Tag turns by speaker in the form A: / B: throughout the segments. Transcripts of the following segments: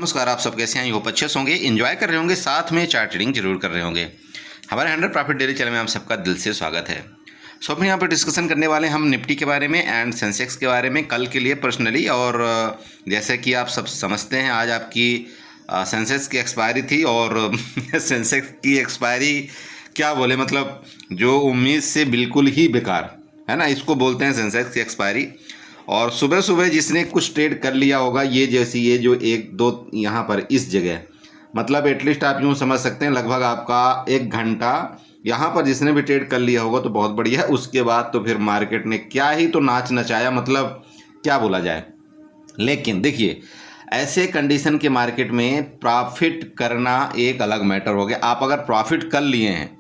A: नमस्कार, आप सब कैसे हैं? होप अच्छे से होंगे, एंजॉय कर रहे होंगे, साथ में चार्ट ट्रेडिंग जरूर कर रहे होंगे। हमारे 100 प्रॉफिट डेली चैनल में आप सबका दिल से स्वागत है। सो अपने यहाँ पर डिस्कशन करने वाले हम निफ्टी के बारे में एंड सेंसेक्स के बारे में कल के लिए पर्सनली। और जैसे कि आप सब समझते हैं, आज आपकी सेंसेक्स की एक्सपायरी थी और सेंसेक्स की एक्सपायरी क्या बोले, मतलब जो उम्मीद से बिल्कुल ही बेकार है ना, इसको बोलते हैं सेंसेक्स की एक्सपायरी। और सुबह सुबह जिसने कुछ ट्रेड कर लिया होगा, ये जैसी ये जो एक दो यहाँ पर इस जगह, मतलब एटलीस्ट आप यूँ समझ सकते हैं लगभग आपका 1 घंटा यहाँ पर जिसने भी ट्रेड कर लिया होगा तो बहुत बढ़िया है। उसके बाद तो फिर मार्केट ने क्या ही तो नाच नचाया, मतलब क्या बोला जाए। लेकिन देखिए, ऐसे कंडीशन के मार्केट में प्रॉफिट करना एक अलग मैटर हो गया। आप अगर प्रॉफिट कर लिए हैं,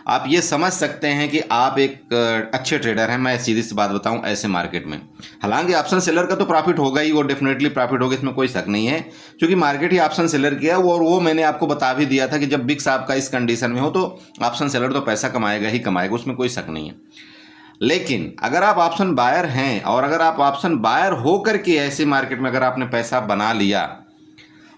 A: आप ये समझ सकते हैं कि आप एक अच्छे ट्रेडर हैं। मैं सीधी सी बात बताऊं, ऐसे मार्केट में हालांकि ऑप्शन सेलर का तो प्रॉफिट होगा ही, वो डेफिनेटली प्रॉफिट होगा, इसमें कोई शक नहीं है, क्योंकि मार्केट ही ऑप्शन सेलर की है। और वो मैंने आपको बता भी दिया था कि जब बिक्स आपका इस कंडीशन में हो तो ऑप्शन सेलर तो पैसा कमाएगा ही कमाएगा, उसमें कोई शक नहीं है। लेकिन अगर आप ऑप्शन बायर हैं और अगर आप ऑप्शन बायर हो करके ऐसे मार्केट में अगर आपने पैसा बना लिया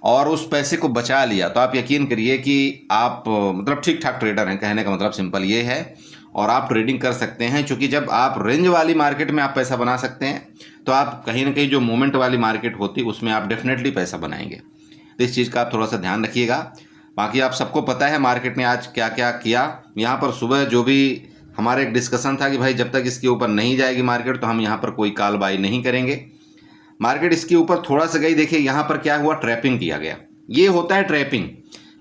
A: और उस पैसे को बचा लिया, तो आप यकीन करिए कि आप मतलब ठीक ठाक ट्रेडर हैं। कहने का मतलब सिंपल ये है, और आप ट्रेडिंग कर सकते हैं, क्योंकि जब आप रेंज वाली मार्केट में आप पैसा बना सकते हैं तो आप कहीं ना कहीं जो मूवमेंट वाली मार्केट होती है उसमें आप डेफिनेटली पैसा बनाएंगे। तो इस चीज़ का आप थोड़ा सा ध्यान रखिएगा। बाकी आप सबको पता है मार्केट ने आज क्या क्या किया। यहाँ पर सुबह जो भी हमारा एक डिस्कशन था कि भाई जब तक इसके ऊपर नहीं जाएगी मार्केट तो हम यहाँ पर कोई कॉल बाई नहीं करेंगे। मार्केट इसके ऊपर थोड़ा सा गई, देखिए यहाँ पर क्या हुआ, ट्रैपिंग किया गया। ये होता है ट्रैपिंग।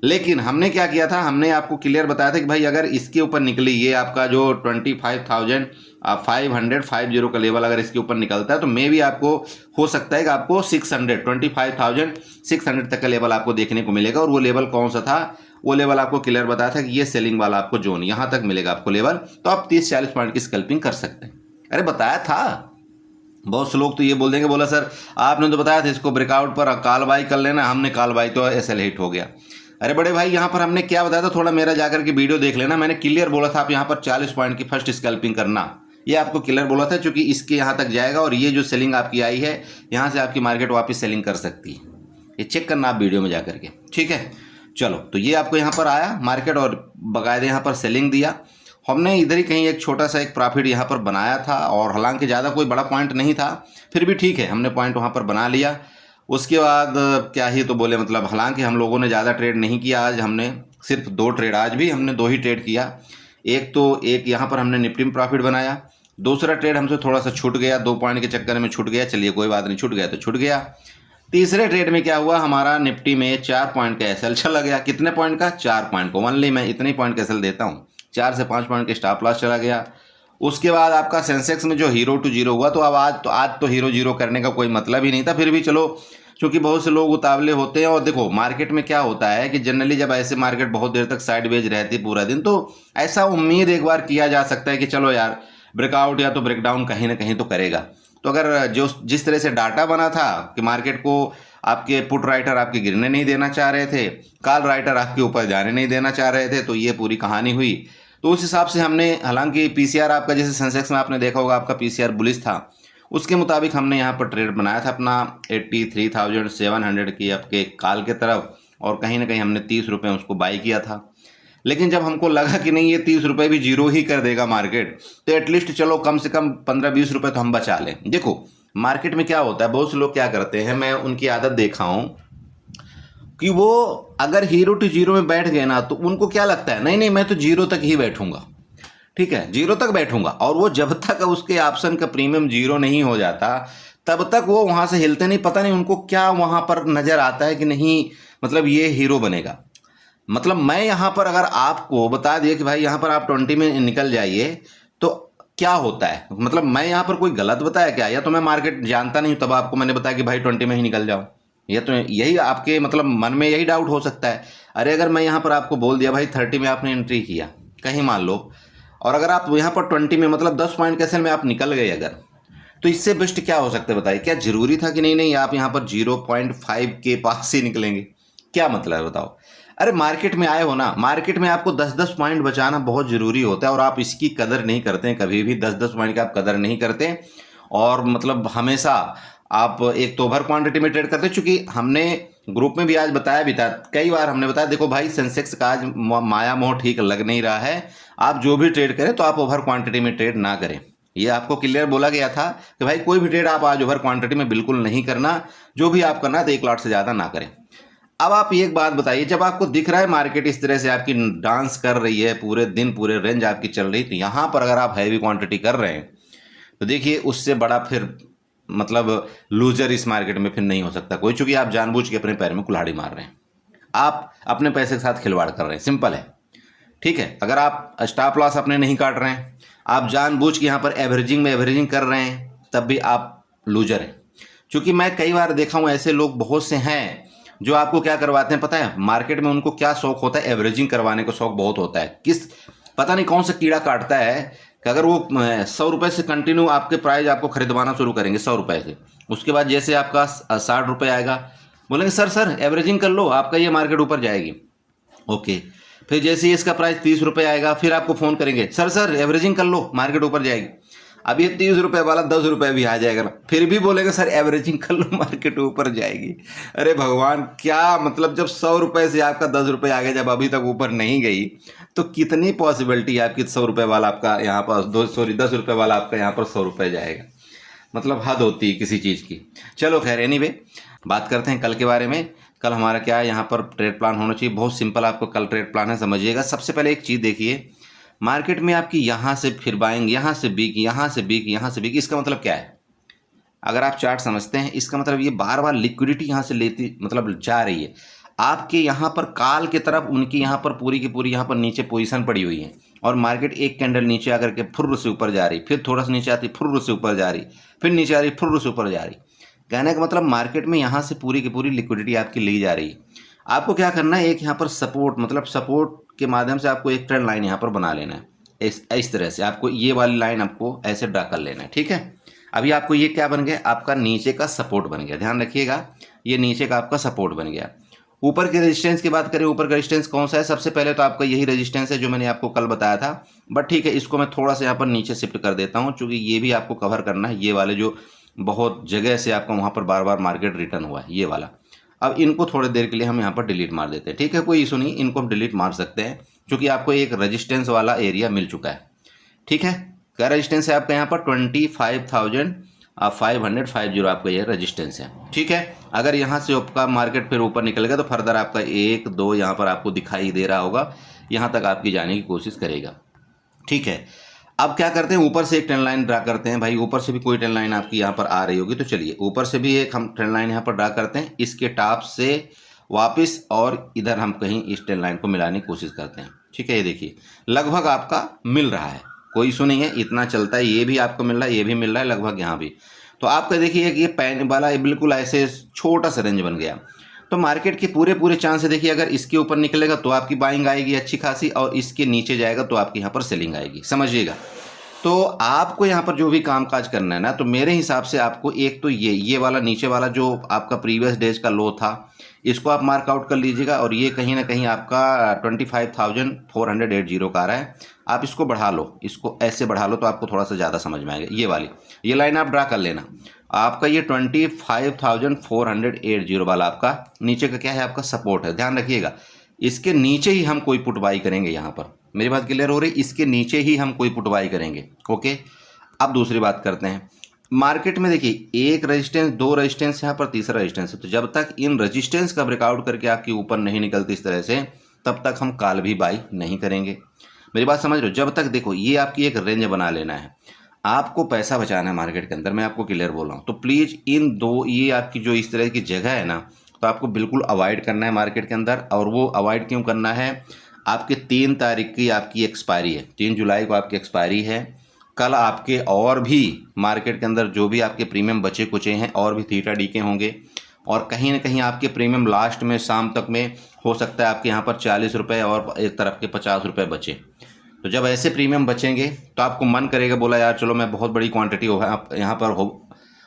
A: लेकिन हमने क्या किया था, हमने आपको क्लियर बताया था कि भाई अगर इसके ऊपर निकली, ये आपका जो 25,550 का लेवल अगर इसके ऊपर निकलता है तो मे भी आपको हो सकता है कि आपको 25,600 तक का लेवल आपको देखने को मिलेगा। और वो लेवल कौन सा था, वो लेवल आपको क्लियर बताया था कि ये सेलिंग वाला आपको जोन यहाँ तक मिलेगा आपको लेवल, तो आप 30-40 पॉइंट की स्कैल्पिंग कर सकते हैं। अरे बताया था। बहुत से लोग तो ये बोल देंगे, बोला सर आपने तो बताया था इसको ब्रेकआउट पर कॉल बाई कर लेना, हमने कॉल बाई तो एसएल हिट हो गया। अरे बड़े भाई, यहाँ पर हमने क्या बताया था, थोड़ा मेरा जाकर के वीडियो देख लेना। मैंने क्लियर बोला था आप यहाँ पर 40 पॉइंट की फर्स्ट स्कैल्पिंग करना, ये आपको क्लियर बोला था, क्योंकि इसके यहाँ तक जाएगा और ये जो सेलिंग आपकी आई है यहाँ से आपकी मार्केट वापस सेलिंग कर सकती है। ये चेक करना आप वीडियो में जाकर के, ठीक है। चलो, तो ये आपको यहाँ पर आया मार्केट और बाकायदे यहाँ पर सेलिंग दिया। हमने इधर ही कहीं एक छोटा सा एक प्रॉफिट यहाँ पर बनाया था, और हालांकि ज़्यादा कोई बड़ा पॉइंट नहीं था, फिर भी ठीक है, हमने पॉइंट वहाँ पर बना लिया। उसके बाद क्या ही तो बोले, मतलब हालांकि हम लोगों ने ज़्यादा ट्रेड नहीं किया आज, हमने सिर्फ 2 ट्रेड, आज भी हमने 2 ही ट्रेड किया। एक यहाँ पर हमने निफ्टी में प्रॉफिट बनाया, दूसरा ट्रेड हमसे थोड़ा सा छूट गया, 2 पॉइंट के चक्कर में छूट गया। चलिए कोई बात नहीं, छूट गया तो छूट गया। तीसरे ट्रेड में क्या हुआ, हमारा निफ्टी में 4 पॉइंट का एसएल चला गया। कितने पॉइंट का? 4 पॉइंट को। ओनली मैं इतने पॉइंट का एसएल देता हूँ, 4 से 5 पॉइंट के स्टॉप लॉस चला गया। उसके बाद आपका सेंसेक्स में जो 0 to 0 हुआ, तो अब आज तो 0-0 करने का कोई मतलब ही नहीं था। फिर भी चलो, क्योंकि बहुत से लोग उतावले होते हैं। और देखो मार्केट में क्या होता है कि जनरली जब ऐसे मार्केट बहुत देर तक साइडवेज रहती पूरा दिन, तो ऐसा उम्मीद एक बार किया जा सकता है कि चलो यार ब्रेकआउट या तो ब्रेकडाउन कहीं ना कहीं तो करेगा। तो अगर जिस तरह से डाटा बना था कि मार्केट को आपके पुट राइटर आपके गिरने नहीं देना चाह रहे थे, कॉल राइटर आपके ऊपर जाने नहीं देना चाह रहे थे, तो ये पूरी कहानी हुई। तो उस हिसाब से हमने, हालांकि पीसीआर आपका जैसे सेंसेक्स में आपने देखा होगा आपका पीसीआर बुलिश था, उसके मुताबिक हमने यहाँ पर ट्रेड बनाया था अपना 83,700 की आपके कॉल के तरफ, और कहीं ना कहीं हमने 30 रुपये उसको बाई किया था। लेकिन जब हमको लगा कि नहीं ये 30 रुपये भी 0 ही कर देगा मार्केट, तो एटलीस्ट चलो कम से कम 15-20 रुपये तो हम बचा लें। देखो मार्केट में क्या होता है, बहुत से लोग क्या करते हैं, मैं उनकी आदत देखा हूँ कि वो अगर 0 to 0 में बैठ गए ना, तो उनको क्या लगता है, नहीं मैं तो 0 तक ही बैठूंगा, ठीक है, 0 तक बैठूंगा। और वो जब तक उसके ऑप्शन का प्रीमियम 0 नहीं हो जाता तब तक वो वहाँ से हिलते नहीं। पता नहीं उनको क्या वहाँ पर नज़र आता है कि नहीं, मतलब ये हीरो बनेगा। मतलब मैं यहाँ पर अगर आपको बता दिया कि भाई यहाँ पर आप 20 में निकल जाइए तो क्या होता है, मतलब मैं यहाँ पर कोई गलत बताया क्या, या तो मैं मार्केट जानता नहीं तब आपको मैंने बताया कि भाई 20 में ही निकल जाओ, या तो यही आपके मतलब मन में यही डाउट हो सकता है। अरे अगर मैं यहाँ पर आपको बोल दिया भाई 30 में आपने एंट्री किया कहीं मान लो, और अगर आप यहाँ पर 20 में मतलब 10 पॉइंट के सेल में आप निकल गए अगर, तो इससे बेस्ट क्या हो सकता है बताइए। क्या जरूरी था कि नहीं आप यहाँ पर 0.5 के पास ही निकलेंगे, क्या मतलब है बताओ। अरे मार्केट में आए हो ना, मार्केट में आपको 10-10 पॉइंट बचाना बहुत ज़रूरी होता है, और आप इसकी कदर नहीं करते हैं कभी भी। 10-10 पॉइंट की आप कदर नहीं करते, और मतलब हमेशा आप एक तो ओवर क्वांटिटी में ट्रेड करते हैं। चूंकि हमने ग्रुप में भी आज बताया भी था, कई बार हमने बताया, देखो भाई सेंसेक्स का आज माया मोह ठीक लग नहीं रहा है। आप जो भी ट्रेड करें तो आप ओवर क्वांटिटी में ट्रेड ना करें। ये आपको क्लियर बोला गया था कि भाई कोई भी ट्रेड आप आज ओवर क्वांटिटी में बिल्कुल नहीं करना, जो भी आप करना है तो 1 लॉट से ज़्यादा ना करें। अब आप एक बात बताइए, जब आपको दिख रहा है मार्केट इस तरह से आपकी डांस कर रही है, पूरे दिन पूरे रेंज आपकी चल रही, तो यहाँ पर अगर आप हैवी क्वांटिटी कर रहे हैं तो देखिए उससे बड़ा फिर मतलब लूजर इस मार्केट में फिर नहीं हो सकता कोई, चूंकि आप जानबूझ के अपने पैर में कुल्हाड़ी मार रहे हैं, आप अपने पैसे के साथ खिलवाड़ कर रहे हैं, सिंपल है। ठीक है, अगर आप स्टॉप लॉस अपने नहीं काट रहे हैं, आप जानबूझ के यहाँ पर एवरेजिंग कर रहे हैं, तब भी आप लूजर हैं। क्योंकि मैं कई बार देखा हूँ ऐसे लोग बहुत से हैं जो आपको क्या करवाते हैं पता है, मार्केट में उनको क्या शौक होता है, एवरेजिंग करवाने को शौक बहुत होता है। किस पता नहीं कौन सा कीड़ा काटता है कि अगर वो 100 रुपये से कंटिन्यू आपके प्राइस आपको खरीदवाना शुरू करेंगे 100 रुपये से, उसके बाद जैसे आपका 60 रुपये आएगा बोलेंगे सर एवरेजिंग कर लो, आपका ये मार्केट ऊपर जाएगी। ओके, फिर जैसे ही इसका प्राइस 30 रुपये आएगा फिर आपको फ़ोन करेंगे सर एवरेजिंग कर लो, मार्केट ऊपर जाएगी। अब ये 30 रुपये वाला 10 रुपये भी आ जाएगा, फिर भी बोलेगा सर एवरेजिंग कर लो, मार्केट ऊपर जाएगी। अरे भगवान, क्या मतलब, जब 100 रुपये से आपका 10 रुपये आ गया, जब अभी तक ऊपर नहीं गई, तो कितनी पॉसिबिलिटी है आपकी 100 रुपये वाला आपका यहाँ पर 10 रुपये वाला आपका यहाँ पर 100 रुपये जाएगा। मतलब हद होती है किसी चीज़ की। चलो खैर, एनीवे बात करते हैं कल के बारे में। कल हमारा क्या है, यहाँ पर ट्रेड प्लान होना चाहिए, बहुत सिंपल आपको कल ट्रेड प्लान है, समझिएगा। सबसे पहले एक चीज़ देखिए, मार्केट में आपकी यहाँ से फिर बाइंग, यहाँ से बिक, यहाँ से बिक, यहाँ से बिक, इसका मतलब क्या है? अगर आप चार्ट समझते हैं, इसका मतलब ये बार बार लिक्विडिटी यहाँ से लेती मतलब जा रही है आपके यहाँ पर काल की तरफ, उनकी यहाँ पर पूरी की पूरी यहाँ पर नीचे पोजीशन पड़ी हुई है, और मार्केट एक कैंडल नीचे आकर के फुर्र से ऊपर जा रही, फिर थोड़ा सा नीचे आती, फुर्र से ऊपर जा रही, फिर नीचे आ रही, फुर्र से ऊपर जा रही। कहने का मतलब मार्केट में यहाँ से पूरी की पूरी लिक्विडिटी आपकी ली जा रही है। आपको क्या करना है, एक यहाँ पर सपोर्ट, मतलब सपोर्ट के माध्यम से आपको एक ट्रेंड लाइन यहाँ पर बना लेना है। इस तरह से आपको ये वाली लाइन आपको ऐसे ड्रा कर लेना है, ठीक है। अभी आपको ये क्या बन गया, आपका नीचे का सपोर्ट बन गया, ध्यान रखिएगा, ये नीचे का आपका सपोर्ट बन गया। ऊपर के रेजिस्टेंस की बात करें, ऊपर का रेजिस्टेंस कौन सा है? सबसे पहले तो आपका यही रेजिस्टेंस है जो मैंने आपको कल बताया था, बट ठीक है, इसको मैं थोड़ा सा यहाँ पर नीचे शिफ्ट कर देता हूँ, क्योंकि ये भी आपको कवर करना है, ये वाले जो बहुत जगह से आपका वहाँ पर बार बार मार्केट रिटर्न हुआ है, ये वाला। अब इनको थोड़ी देर के लिए हम यहाँ पर डिलीट मार देते हैं, ठीक है, कोई इशू नहीं, इनको हम डिलीट मार सकते हैं, क्योंकि आपको एक रेजिस्टेंस वाला एरिया मिल चुका है, ठीक है। क्या रेजिस्टेंस है आपका यहाँ पर? 25,550 आपका ये रेजिस्टेंस है, ठीक है। अगर यहाँ से आपका मार्केट फिर ऊपर निकल गया तो फर्दर आपका 1 2 यहाँ पर आपको दिखाई दे रहा होगा, यहाँ तक आपकी जाने की कोशिश करेगा, ठीक है। अब क्या करते हैं, ऊपर से एक ट्रेंड लाइन ड्रा करते हैं। भाई ऊपर से भी कोई ट्रेंड लाइन आपकी यहाँ पर आ रही होगी, तो चलिए ऊपर से भी एक हम ट्रेंड लाइन यहाँ पर ड्रा करते हैं, इसके टॉप से वापस और इधर हम कहीं इस ट्रेंड लाइन को मिलाने की कोशिश करते हैं, ठीक है। ये देखिए लगभग आपका मिल रहा है, कोई इशू नहीं है, इतना चलता है, ये भी आपको मिल रहा है, ये भी मिल रहा है लगभग यहाँ भी। तो आपका देखिए ये पैन वाला बिल्कुल ऐसे छोटा सा रेंज बन गया। तो मार्केट के पूरे चांस है, देखिए अगर इसके ऊपर निकलेगा तो आपकी बाइंग आएगी अच्छी खासी, और इसके नीचे जाएगा तो आपकी यहाँ पर सेलिंग आएगी, समझिएगा। तो आपको यहाँ पर जो भी काम काज करना है ना, तो मेरे हिसाब से आपको एक तो ये वाला नीचे वाला जो आपका प्रीवियस डेज का लो था, इसको आप मार्क आउट कर लीजिएगा, और ये कहीं ना कहीं आपका 25,480 का आ रहा है, आप इसको बढ़ा लो, इसको ऐसे बढ़ा लो तो आपको थोड़ा सा ज़्यादा समझ में आएगा। ये वाली ये लाइन आप ड्रा कर लेना, आपका ये 25,480 वाला आपका नीचे का क्या है, आपका सपोर्ट है, ध्यान रखिएगा। इसके नीचे ही हम कोई पुट बाई करेंगे, यहाँ पर मेरी बात क्लियर हो रही, इसके नीचे ही हम कोई पुट बाई करेंगे, ओके। अब दूसरी बात करते हैं, मार्केट में देखिए एक रेजिस्टेंस, 2 रेजिस्टेंस, यहाँ पर तीसरा रेजिस्टेंस है, तो जब तक इन रेजिस्टेंस का ब्रेकआउट करके आपकी ऊपर नहीं निकलती इस तरह से, तब तक हम काल भी बाई नहीं करेंगे। मेरी बात समझ रहे हो? जब तक देखो ये आपकी एक रेंज बना लेना है, आपको पैसा बचाना है मार्केट के अंदर, मैं आपको क्लियर बोल रहा हूँ, तो प्लीज़ इन दो ये आपकी जो इस तरह की जगह है ना, तो आपको बिल्कुल अवॉइड करना है मार्केट के अंदर। और वो अवॉइड क्यों करना है, आपके 3 तारीख की आपकी एक्सपायरी है, 3 जुलाई को आपकी एक्सपायरी है। कल आपके और भी मार्केट के अंदर जो भी आपके प्रीमियम बचे कुचे हैं और भी थीटा डीके होंगे, और कहीं ना कहीं आपके प्रीमियम लास्ट में शाम तक में हो सकता है आपके यहाँ पर 40 रुपये और एक तरफ के 50 रुपये बचे। तो जब ऐसे प्रीमियम बचेंगे तो आपको मन करेगा, बोला यार चलो मैं बहुत बड़ी क्वांटिटी यहाँ पर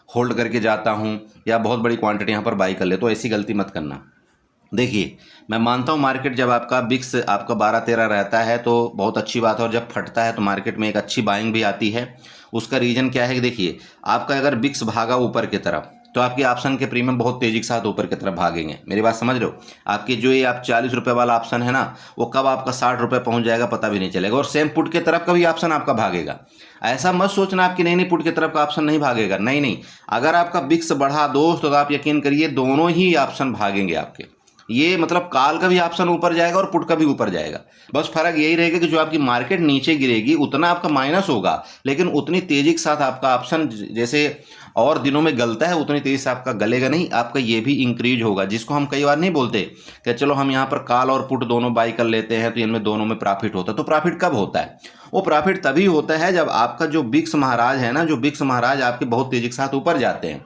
A: होल्ड करके जाता हूँ, या बहुत बड़ी क्वांटिटी यहाँ पर बाई कर ले, तो ऐसी गलती मत करना। देखिए मैं मानता हूँ मार्केट जब आपका बिक्स आपका 12-13 रहता है तो बहुत अच्छी बात है, और जब फटता है तो मार्केट में एक अच्छी बाइंग भी आती है। उसका रीज़न क्या है कि देखिए आपका अगर बिक्स भागा ऊपर की तरफ, तो आपके ऑप्शन के प्रीमियम बहुत तेजी के साथ ऊपर की तरफ भागेंगे। मेरी बात समझ रहे हो? आपके जो ये आप 40 रुपये वाला ऑप्शन है ना, वो कब आपका 60 रुपये पहुंच जाएगा पता भी नहीं चलेगा। और सेम पुट के तरफ का भी ऑप्शन आपका भागेगा। ऐसा मत सोचना आपकी नहीं पुट की तरफ का ऑप्शन नहीं भागेगा, नहीं। अगर आपका बिक्स बढ़ा दोस्त तो आप यकीन करिए दोनों ही ऑप्शन भागेंगे आपके। ये मतलब कॉल का भी ऑप्शन ऊपर जाएगा और पुट का भी ऊपर जाएगा। बस फर्क यही रहेगा कि जो आपकी मार्केट नीचे गिरेगी उतना आपका माइनस होगा, लेकिन उतनी तेजी के साथ आपका ऑप्शन जैसे और दिनों में गलता है उतनी तेजी से आपका गलेगा नहीं, आपका ये भी इंक्रीज होगा। जिसको हम कई बार नहीं बोलते कि चलो हम यहाँ पर कॉल और पुट दोनों बाई कर लेते हैं तो इनमें दोनों में प्रॉफिट होता है। तो प्रॉफिट कब होता है? वो प्रॉफिट तभी होता है जब आपका जो बिक्स महाराज है ना, जो बिक्स महाराज आपके बहुत तेजी के साथ ऊपर जाते हैं।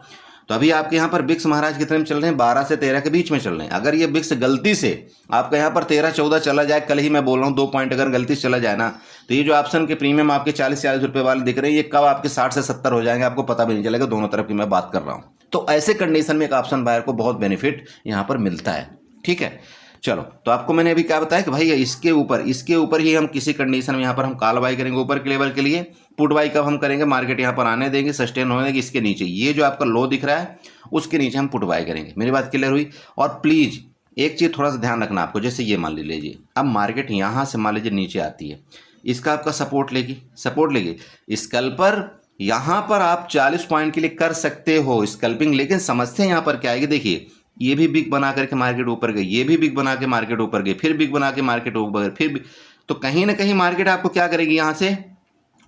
A: तो अभी आपके यहाँ पर बिक्स महाराज कितने में चल रहे हैं? 12 से 13 के बीच में चल रहे हैं। अगर ये बिक्स गलती से आपका यहाँ पर 13-14 चला जाए, कल ही मैं बोल रहा हूँ 2 पॉइंट अगर गलती से चला जाए ना, तो ये जो ऑप्शन के प्रीमियम आपके 40-40 रुपये वाले दिख रहे हैं, ये कब आपके 60 से 70 हो जाएंगे आपको पता भी नहीं चलेगा। दोनों तरफ की मैं बात कर रहा हूँ। तो ऐसे कंडीशन में एक ऑप्शन बायर को बहुत बेनिफिट यहाँ पर मिलता है। ठीक है, चलो तो आपको मैंने अभी क्या बताया कि भाई इसके ऊपर ही हम किसी कंडीशन में यहाँ पर हम कॉल बाई करेंगे ऊपर के लेवल के लिए। पुट बाई कब हम करेंगे? मार्केट यहाँ पर आने देंगे, सस्टेन होने देंगे, इसके नीचे ये जो आपका लो दिख रहा है उसके नीचे हम पुट बाई करेंगे। मेरी बात क्लियर हुई? और प्लीज़ एक चीज़ थोड़ा सा ध्यान रखना आपको, जैसे ये मान लीजिए अब मार्केट यहाँ से मान लीजिए नीचे आती है, इसका आपका सपोर्ट लेगी स्कैल्पर यहाँ पर आप 40 पॉइंट के लिए कर सकते हो स्कैल्पिंग। लेकिन समस्या यहाँ पर क्या आएगी? देखिए ये भी बिग बना करके मार्केट ऊपर गई, ये भी बिग बना के मार्केट ऊपर गई, फिर बिग बना के मार्केट ऊपर गई, फिर तो कहीं ना कहीं मार्केट आपको क्या करेगी? यहाँ से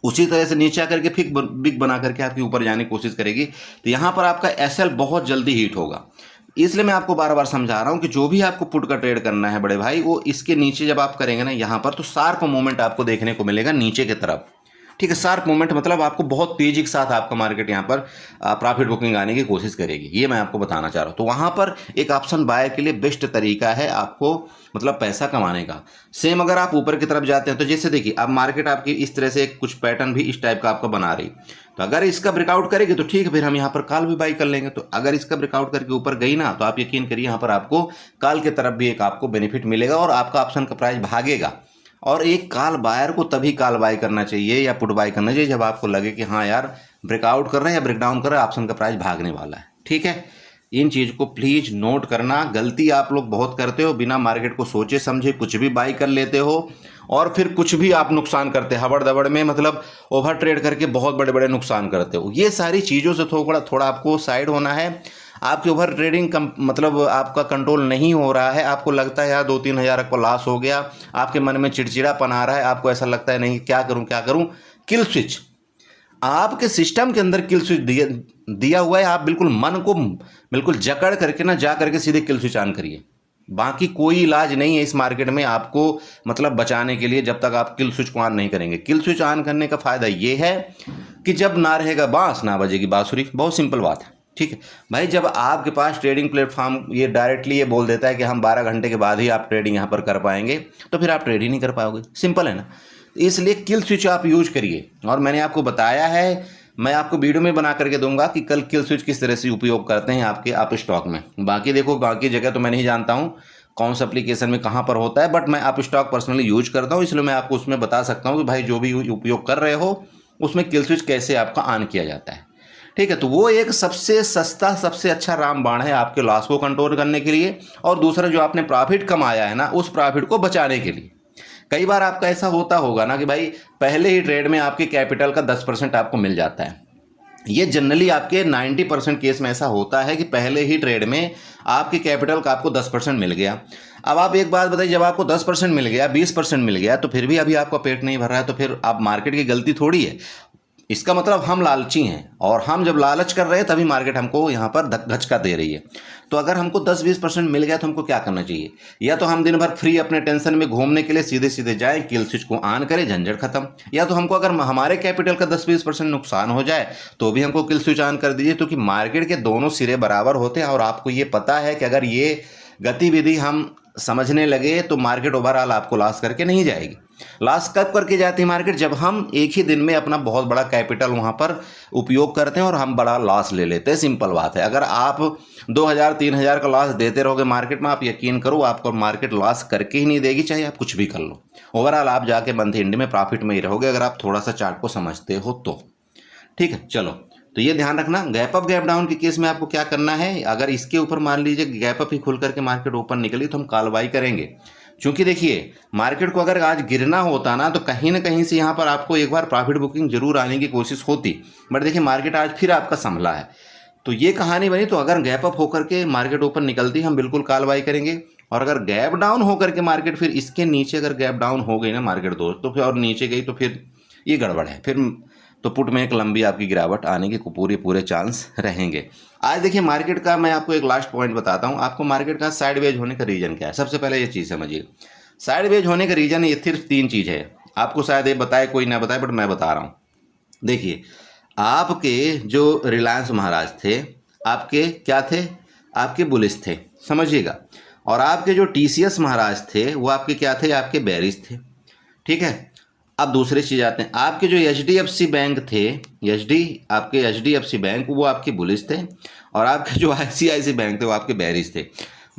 A: उसी तरह से नीचे आकर के फिर बिग बना करके आपके ऊपर जाने की कोशिश करेगी। तो यहाँ पर आपका एसएल बहुत जल्दी हिट होगा। इसलिए मैं आपको बार बार समझा रहा हूँ कि जो भी आपको पुट का ट्रेड करना है बड़े भाई, वो इसके नीचे जब आप करेंगे ना यहाँ पर, तो शार्प मूवमेंट आपको देखने को मिलेगा नीचे की तरफ। ठीक है, शार्प मूवमेंट मतलब आपको बहुत तेजी के साथ आपका मार्केट यहाँ पर प्रॉफिट बुकिंग आने की कोशिश करेगी, ये मैं आपको बताना चाह रहा हूँ। तो वहाँ पर एक ऑप्शन बायर के लिए बेस्ट तरीका है आपको मतलब पैसा कमाने का। सेम अगर आप ऊपर की तरफ जाते हैं तो जैसे देखिए अब मार्केट आपकी इस तरह से कुछ पैटर्न भी इस टाइप का आपका बना रही, तो अगर इसका ब्रेकआउट करेगी तो ठीक है, फिर हम यहाँ पर कॉल भी बाई कर लेंगे। तो अगर इसका ब्रेकआउट करके ऊपर गई ना, तो आप यकीन करिए यहाँ पर आपको कॉल की तरफ भी एक आपको बेनिफिट मिलेगा और आपका ऑप्शन का प्राइस भागेगा। और एक कॉल बायर को तभी कॉल बाई करना चाहिए या पुट बाई करना चाहिए जब आपको लगे कि हाँ यार ब्रेकआउट कर रहे हैं या ब्रेकडाउन कर रहे हैं, ऑप्शन का प्राइस भागने वाला है। ठीक है, इन चीज़ को प्लीज़ नोट करना। गलती आप लोग बहुत करते हो, बिना मार्केट को सोचे समझे कुछ भी बाई कर लेते हो और फिर कुछ भी आप नुकसान करते हैं हबड़ दबड़ में, मतलब ओवर ट्रेड करके बहुत बड़े बड़े नुकसान करते हो। ये सारी चीज़ों से थोड़ा आपको साइड होना है। आपके ओवर ट्रेडिंग मतलब आपका कंट्रोल नहीं हो रहा है, आपको लगता है यार 2-3 हज़ार को लॉस हो गया, आपके मन में चिड़चिड़ापन आ रहा है, आपको ऐसा लगता है नहीं क्या करूं। किल स्विच आपके सिस्टम के अंदर किल स्विच दिया हुआ है। आप बिल्कुल मन को बिल्कुल जकड़ करके ना जा करके सीधे किल स्विच ऑन करिए। बाकी कोई इलाज नहीं है इस मार्केट में आपको मतलब बचाने के लिए, जब तक आप किल स्विच को ऑन नहीं करेंगे। किल स्विच ऑन करने का फायदा ये है कि जब ना रहेगा बांस ना बजेगी बांसुरी। बहुत सिंपल बात है। ठीक है भाई, जब आपके पास ट्रेडिंग प्लेटफॉर्म ये डायरेक्टली ये बोल देता है कि हम 12 घंटे के बाद ही आप ट्रेडिंग यहाँ पर कर पाएंगे, तो फिर आप ट्रेड ही नहीं कर पाओगे। सिंपल है ना। इसलिए किल स्विच आप यूज करिए। और मैंने आपको बताया है, मैं आपको वीडियो में बना करके दूंगा कि कल किल स्विच किस तरह से उपयोग करते हैं आप स्टॉक में। बाकी देखो बाकी जगह तो मैं नहीं जानता हूँ कौन सा एप्लीकेशन में कहाँ पर होता है, बट मैं आप स्टॉक पर्सनली यूज करता हूँ, इसलिए मैं आपको उसमें बता सकता हूँ कि भाई जो भी उपयोग कर रहे हो उसमें किल स्विच कैसे आपका ऑन किया जाता है। ठीक है, तो वो एक सबसे सस्ता सबसे अच्छा रामबाण है आपके लॉस को कंट्रोल करने के लिए, और दूसरा जो आपने प्रॉफिट कमाया है ना उस प्रॉफिट को बचाने के लिए। कई बार आपका ऐसा होता होगा ना कि भाई पहले ही ट्रेड में आपके कैपिटल का 10% आपको मिल जाता है। ये जनरली आपके 90% केस में ऐसा होता है कि पहले ही ट्रेड में आपके कैपिटल का आपको 10% मिल गया। अब आप एक बात बताइए, जब आपको 10% मिल गया 20% मिल गया तो फिर भी अभी आपका पेट नहीं भर रहा है, तो फिर आप मार्केट की गलती थोड़ी है। इसका मतलब हम लालची हैं, और हम जब लालच कर रहे हैं तभी मार्केट हमको यहाँ पर धचका दे रही है। तो अगर हमको 10-20% मिल गया तो हमको क्या करना चाहिए? या तो हम दिन भर फ्री अपने टेंशन में घूमने के लिए सीधे सीधे जाएं, किल स्विच को ऑन करें, झंझट खत्म। या तो हमको अगर हमारे कैपिटल का 10-20% नुकसान हो जाए तो भी हमको किल स्विच ऑन कर दीजिए, क्योंकि मार्केट के दोनों सिरे बराबर होते हैं। और आपको ये पता है कि अगर ये गतिविधि हम समझने लगे तो मार्केट ओवरऑल आपको लॉस करके नहीं जाएगी। लॉस कब करके जाती है मार्केट? जब हम एक ही दिन में अपना बहुत बड़ा कैपिटल वहाँ पर उपयोग करते हैं और हम बड़ा लॉस ले लेते हैं। सिंपल बात है। अगर आप 2000-3000 का लॉस देते रहोगे मार्केट में, आप यकीन करो आपको मार्केट लॉस करके ही नहीं देगी, चाहे आप कुछ भी कर लो। ओवरऑल आप जाके मंथ एंड में प्रॉफिट में ही रहोगे, अगर आप थोड़ा सा चार्ट को समझते हो तो। ठीक है, चलो तो ये ध्यान रखना। गैप अप गैप डाउन के केस में आपको क्या करना है, अगर इसके ऊपर मान लीजिए गैप अप ही खुल करके मार्केट ओपन निकली तो हम कॉल बाई करेंगे। क्योंकि देखिए मार्केट को अगर आज गिरना होता ना तो कहीं ना कहीं से यहाँ पर आपको एक बार प्रॉफिट बुकिंग जरूर आने की कोशिश होती, बट देखिए मार्केट आज फिर आपका संभला है, तो ये कहानी बनी। तो अगर गैप अप होकर के मार्केट ओपन निकलती हम बिल्कुल कॉल बाई करेंगे, और अगर गैप डाउन होकर के मार्केट फिर इसके नीचे अगर गैप डाउन हो गई ना मार्केट दोस्त, तो फिर और नीचे गई तो फिर ये गड़बड़ है, फिर तो पुट में एक लंबी आपकी गिरावट आने के पूरे चांस रहेंगे। आज देखिए मार्केट का मैं आपको एक लास्ट पॉइंट बताता हूँ आपको, मार्केट का साइडवेज होने का रीजन क्या है। सबसे पहले ये चीज़ समझिए, साइडवेज होने का रीजन ये सिर्फ 3 चीज़ है। आपको शायद ये बताए कोई ना बताए, बट मैं बता रहा हूँ। देखिए आपके जो रिलायंस महाराज थे, आपके क्या थे, आपके बुलिश थे, समझिएगा। और आपके जो टीसीएस महाराज थे वो आपके क्या थे, आपके बेरिश थे, ठीक है। अब दूसरी चीज़ आते हैं, आपके जो एचडीएफसी बैंक थे, आपके एचडीएफसी बैंक वो आपके बुलिश थे, और आपके जो आईसीआईसी बैंक थे वो आपके बेरिश थे।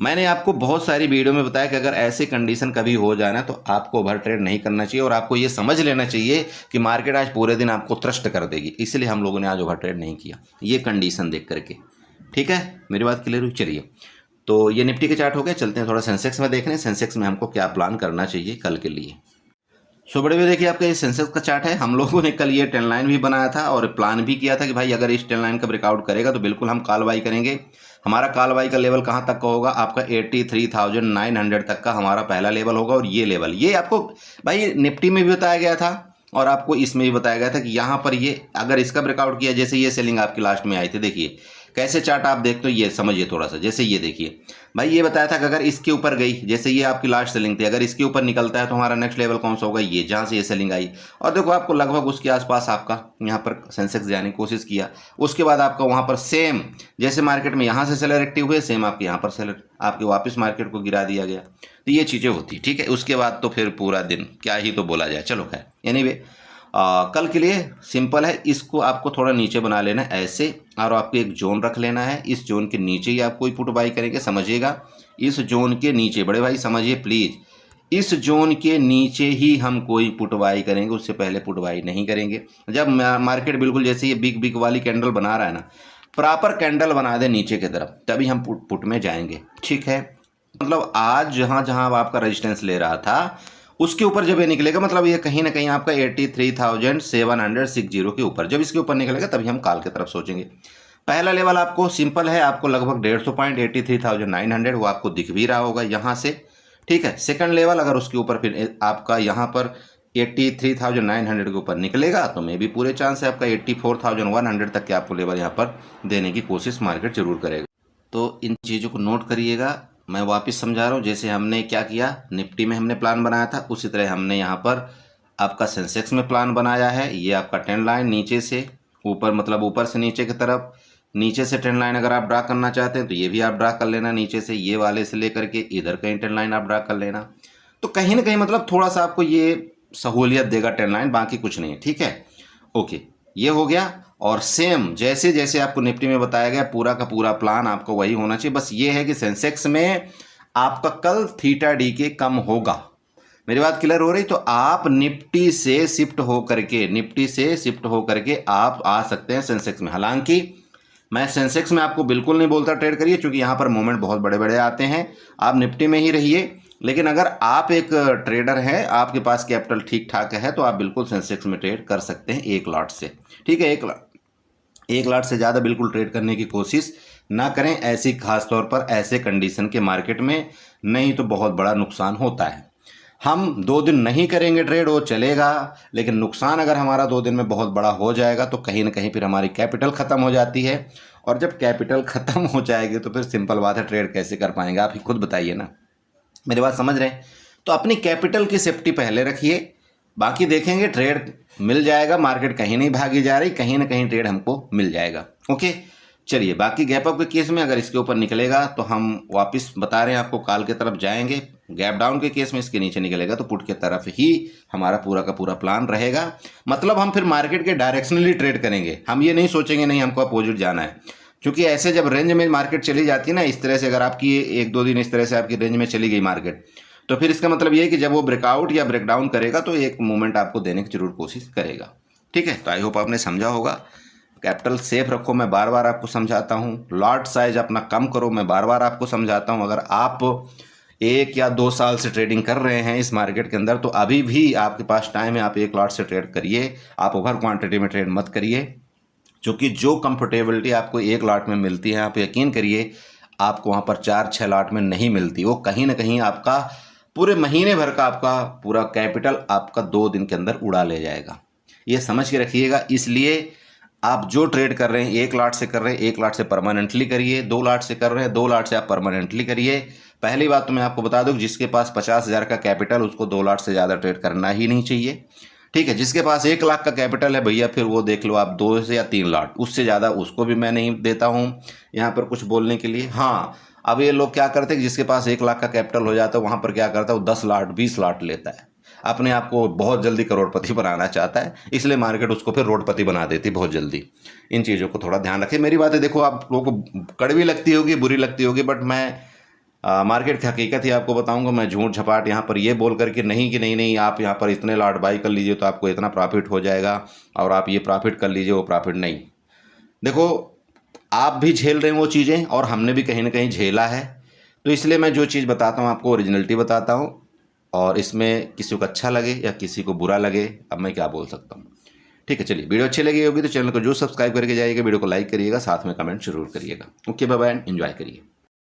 A: मैंने आपको बहुत सारी वीडियो में बताया कि अगर ऐसी कंडीशन कभी हो जाए ना तो आपको ओवर ट्रेड नहीं करना चाहिए, और आपको ये समझ लेना चाहिए कि मार्केट आज पूरे दिन आपको थ्रस्ट कर देगी, इसलिए हम लोगों ने आज ओवर ट्रेड नहीं किया ये कंडीशन देख करके, ठीक है। मेरी बात क्लियर हुई। चलिए, तो ये निफ्टी के चार्ट हो गए, चलते हैं थोड़ा सेंसेक्स में देख रहे हैं सेंसेक्स में हमको क्या प्लान करना चाहिए कल के लिए। सो बड़े भाई देखिए आपका ये सेंसेक्स का चार्ट है। हम लोगों ने कल ये ट्रेंड लाइन भी बनाया था और प्लान भी किया था कि भाई अगर इस ट्रेंड लाइन का ब्रेकआउट करेगा तो बिल्कुल हम कॉल बाई करेंगे। हमारा कॉल बाई का लेवल कहाँ तक का होगा, आपका 83,900 तक का हमारा पहला लेवल होगा। और ये लेवल ये आपको भाई निफ्टी में भी बताया गया था और आपको इसमें भी बताया गया था कि यहाँ पर ये अगर इसका ब्रेकआउट किया, जैसे ये सेलिंग आपकी लास्ट में आई थी, देखिए कैसे चार्ट आप देखते हो, ये समझिए थोड़ा सा। जैसे ये देखिए भाई, ये बताया था कि अगर इसके ऊपर गई, जैसे ये आपकी लास्ट सेलिंग थी, अगर इसके ऊपर निकलता है तो हमारा नेक्स्ट लेवल कौन सा होगा, ये जहाँ से ये सेलिंग आई। और देखो आपको लगभग उसके आसपास आपका यहाँ पर सेंसेक्स जाने की कोशिश किया। उसके बाद आपका वहाँ पर सेम जैसे मार्केट में यहाँ से सेलर एक्टिव हुए, सेम आपके यहाँ पर सेलर आपके वापस मार्केट को गिरा दिया गया। तो ये चीज़ें होती, ठीक है। उसके बाद तो फिर पूरा दिन क्या ही तो बोला जाए। चलो खैर, एनीवे कल के लिए सिंपल है, इसको आपको थोड़ा नीचे बना लेना है ऐसे, और आपको एक जोन रख लेना है। इस जोन के नीचे ही आप कोई पुट बाई करेंगे, समझिएगा। इस जोन के नीचे, बड़े भाई समझिए प्लीज़, इस जोन के नीचे ही हम कोई पुट बाई करेंगे, उससे पहले पुट बाई नहीं करेंगे। जब मार्केट बिल्कुल जैसे ये बिग बिग वाली कैंडल बना रहा है ना, प्रॉपर कैंडल बना दे नीचे की तरफ, तभी हम पुट में जाएंगे, ठीक है। मतलब आज जहाँ जहाँ आपका रेजिस्टेंस ले रहा था उसके ऊपर जब ये निकलेगा, मतलब ये कहीं ना कहीं आपका 83,760 के ऊपर, जब इसके ऊपर निकलेगा तभी हम कॉल की तरफ सोचेंगे। पहला लेवल आपको सिंपल है, आपको लगभग 150 पॉइंट 83,900 वो आपको दिख भी रहा होगा यहाँ से, ठीक है। सेकंड लेवल अगर उसके ऊपर फिर आपका यहाँ पर 83,900 के ऊपर निकलेगा तो मे भी पूरे चांस है आपका 84,100 तक के आपको लेवल यहाँ पर देने की कोशिश मार्केट जरूर करेगा। तो इन चीज़ों को नोट करिएगा। मैं वापस समझा रहा हूँ, जैसे हमने क्या किया निफ्टी में हमने प्लान बनाया था, उसी तरह हमने यहाँ पर आपका सेंसेक्स में प्लान बनाया है। ये आपका ट्रेंड लाइन नीचे से ऊपर, मतलब ऊपर से नीचे की तरफ, नीचे से ट्रेंड लाइन अगर आप ड्रा करना चाहते हैं तो ये भी आप ड्रा कर लेना नीचे से, ये वाले से लेकर के इधर कहीं ट्रेंड लाइन आप ड्रा कर लेना। तो कहीं ना कहीं मतलब थोड़ा सा आपको ये सहूलियत देगा ट्रेंड लाइन, बाकी कुछ नहीं, ठीक है। ओके, ये हो गया। और सेम जैसे जैसे आपको निफ्टी में बताया गया पूरा का पूरा प्लान आपको वही होना चाहिए। बस ये है कि सेंसेक्स में आपका कल थीटा डी के कम होगा। मेरी बात क्लियर हो रही? तो आप निफ्टी से शिफ्ट हो करके आप आ सकते हैं सेंसेक्स में। हालांकि मैं सेंसेक्स में आपको बिल्कुल नहीं बोलता ट्रेड करिए, क्योंकि यहाँ पर मोमेंट बहुत बड़े बड़े आते हैं। आप निफ्टी में ही रहिए। लेकिन अगर आप एक ट्रेडर हैं, आपके पास कैपिटल ठीक ठाक है, तो आप बिल्कुल सेंसेक्स में ट्रेड कर सकते हैं एक लॉट से, ठीक है। एक लाख से ज़्यादा बिल्कुल ट्रेड करने की कोशिश ना करें, ऐसी खास तौर पर ऐसे कंडीशन के मार्केट में, नहीं तो बहुत बड़ा नुकसान होता है। हम 2 दिन नहीं करेंगे ट्रेड वो चलेगा, लेकिन नुकसान अगर हमारा 2 दिन में बहुत बड़ा हो जाएगा तो कहीं ना कहीं फिर हमारी कैपिटल ख़त्म हो जाती है। और जब कैपिटल ख़त्म हो जाएगी तो फिर सिंपल बात है, ट्रेड कैसे कर पाएंगे, आप ही खुद बताइए ना। मेरी बात समझ रहे हैं? तो अपनी कैपिटल की सेफ्टी पहले रखिए, बाकी देखेंगे ट्रेड मिल जाएगा। मार्केट कहीं नहीं भागी जा रही, कहीं ना कहीं ट्रेड हमको मिल जाएगा। ओके, चलिए बाकी गैप अप के केस में अगर इसके ऊपर निकलेगा तो हम वापस बता रहे हैं आपको कॉल की तरफ जाएंगे। गैप डाउन के केस में इसके नीचे निकलेगा तो पुट की तरफ ही हमारा पूरा का पूरा प्लान रहेगा। मतलब हम फिर मार्केट के डायरेक्शनली ट्रेड करेंगे, हम ये नहीं सोचेंगे नहीं हमको अपोजिट जाना है। क्योंकि ऐसे जब रेंज में मार्केट चली जाती है ना, इस तरह से अगर आपकी 1-2 दिन इस तरह से आपकी रेंज में चली गई मार्केट, तो फिर इसका मतलब ये है कि जब वो ब्रेकआउट या ब्रेकडाउन करेगा तो एक मूवमेंट आपको देने की जरूर कोशिश करेगा, ठीक है। तो आई होप आपने समझा होगा। कैपिटल सेफ रखो, मैं बार बार आपको समझाता हूँ। लॉट साइज अपना कम करो, मैं बार बार आपको समझाता हूँ। अगर आप 1 या 2 साल से ट्रेडिंग कर रहे हैं इस मार्केट के अंदर तो अभी भी आपके पास टाइम है, आप 1 लॉट से ट्रेड करिए। आप ओवर क्वांटिटी में ट्रेड मत करिए, क्योंकि जो कंफर्टेबिलिटी आपको 1 लॉट में मिलती है, आप यकीन करिए आपको वहाँ पर 4-6 लॉट में नहीं मिलती। वो कहीं ना कहीं आपका पूरे महीने भर का आपका पूरा कैपिटल आपका 2 दिन के अंदर उड़ा ले जाएगा। ये समझ के रखिएगा। इसलिए आप जो ट्रेड कर रहे हैं 1 लॉट से कर रहे हैं, 1 लॉट से परमानेंटली करिए। 2 लॉट से कर रहे हैं, 2 लॉट से आप परमानेंटली करिए। पहली बात तो मैं आपको बता दूं, जिसके पास 50,000 का कैपिटल उसको 2 लॉट से ज़्यादा ट्रेड करना ही नहीं चाहिए, ठीक है। जिसके पास 1 लाख का कैपिटल है भैया, फिर वो देख लो आप 2 से या 3 लॉट, उससे ज़्यादा उसको भी मैं नहीं देता हूँ यहाँ पर कुछ बोलने के लिए। हाँ, अब ये लोग क्या करते हैं कि जिसके पास 1 लाख का कैपिटल हो जाता है वहाँ पर क्या करता है वो 10 लॉट 20 लॉट लेता है, अपने आप को बहुत जल्दी करोड़पति बनाना चाहता है, इसलिए मार्केट उसको फिर रोडपति बना देती है बहुत जल्दी। इन चीज़ों को थोड़ा ध्यान रखें। मेरी बातें देखो आप लोगों को कड़वी लगती होगी, बुरी लगती होगी, बट मैं मार्केट की हकीकत ही आपको बताऊंगा। मैं झूठ झपाट यहाँ पर ये बोल करके नहीं कि नहीं नहीं आप यहाँ पर इतने लॉट बाई कर लीजिए तो आपको इतना प्रॉफिट हो जाएगा और आप ये प्रॉफिट कर लीजिए वो प्रॉफिट नहीं। देखो आप भी झेल रहे हैं वो चीज़ें और हमने भी कहीं ना कहीं झेला है, तो इसलिए मैं जो चीज़ बताता हूँ आपको ओरिजिनलिटी बताता हूँ। और इसमें किसी को अच्छा लगे या किसी को बुरा लगे, अब मैं क्या बोल सकता हूँ। ठीक है, चलिए वीडियो अच्छी लगी होगी तो चैनल को जो सब्सक्राइब करके जाइएगा, वीडियो को लाइक करिएगा, साथ में कमेंट जरूर करिएगा। ओके, बाय बाय, एंजॉय करिए।